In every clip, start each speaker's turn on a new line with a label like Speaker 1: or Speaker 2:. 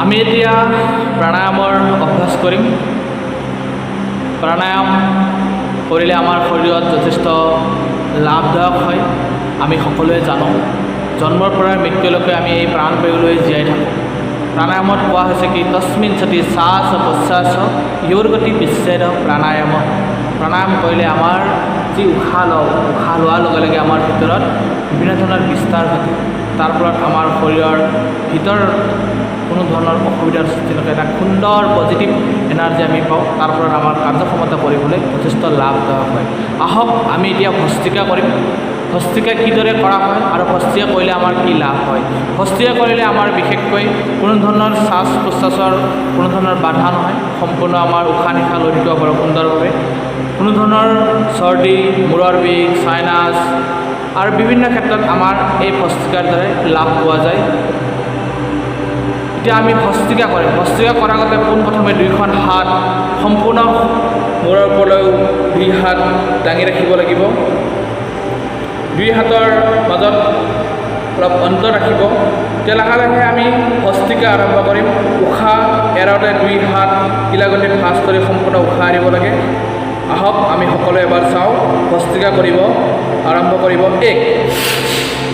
Speaker 1: আমি এতিয়া প্ৰাণায়ামৰ অভ্যাস কৰিম। প্ৰাণায়াম কৰিলে আমাৰ শৰীৰত যথেষ্ট লাভদায়ক হয়। আমি সকলোৱে জানো, জন্মৰ পৰা মৃত্যুলৈকে আমি এই প্ৰাণ বায়ু লৈ জীয়াই থাকোঁ। প্ৰাণায়ামত কোৱা হৈছে কি তস্মিন সতি শ্বাস প্ৰশ্বাস য়োৰগতি বিচ্ছেদ প্ৰাণায়াম। প্ৰাণায়াম কৰিলে আমাৰ যি উশাহ লোৱাৰ লগে লগে আমাৰ ভিতৰত বিভিন্ন ধৰণৰ বিস্তাৰ ঘটে। তাৰ ফলত আমাৰ শৰীৰৰ ভিতৰ কোনো ধৰণৰ অসুবিধাৰ সৃষ্টি নকৰে। এটা সুন্দৰ পজিটিভ এনাৰ্জি আমি পাওঁ। তাৰ ফলত আমাৰ কাৰ্যক্ষমতা কৰিবলৈ যথেষ্ট লাভদায়ক হয়। আহক আমি এতিয়া ভস্ত্ৰিকা কৰিম। ভস্ত্ৰিকা কিদৰে কৰা হয় আৰু ভস্ত্ৰিকা কৰিলে আমাৰ কি লাভ হয়। ভস্ত্ৰিকা কৰিলে আমাৰ বিশেষকৈ কোনো ধৰণৰ শ্বাস প্ৰশ্বাসৰ কোনো ধৰণৰ বাধা নহয়। সম্পূৰ্ণ আমাৰ উশাহ নিশাহ লৈ থাকিব পাৰোঁ সুন্দৰভাৱে। কোনো ধৰণৰ চৰ্দি, মূৰৰ বিষ, চাইনাছ আৰু বিভিন্ন ক্ষেত্ৰত আমাৰ এই ভস্ত্ৰিকাৰ দ্বাৰাই লাভ পোৱা যায়। এতিয়া আমি ভস্ত্ৰিকা কৰিম। ভস্ত্ৰিকা কৰাৰ আগতে পোনপ্ৰথমে দুইখন হাত সম্পূৰ্ণ মূৰৰ ওপৰলৈ দুই হাত দাঙি ৰাখিব লাগিব। দুই হাতৰ মাজত অলপ অন্তৰ ৰাখিব। তেতিয়া লাহে লাহে আমি ভস্ত্ৰিকা আৰম্ভ কৰিম। উশাহ এৰাওঁতে দুই হাত কিলাগতি ভাঁজ কৰি সম্পূৰ্ণ উশাহ এৰিব লাগে। আহক আমি সকলোৱে এবাৰ চাওঁ। ভস্ত্ৰিকা কৰিব আৰম্ভ কৰিব। 1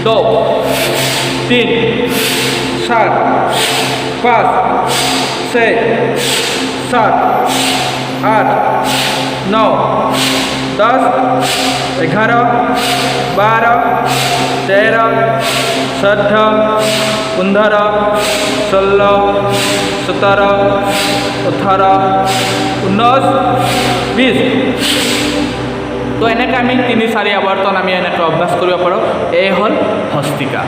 Speaker 1: 2 3 4 5 6 7 8 9 10 11 12 13 14 15 16 17 18 19 20। তো এনেকৈ আমি 3-4 আৱৰ্তন আমি এনেকৈ অভ্যাস কৰিব পাৰোঁ। এই হ'ল ভস্ত্ৰিকা।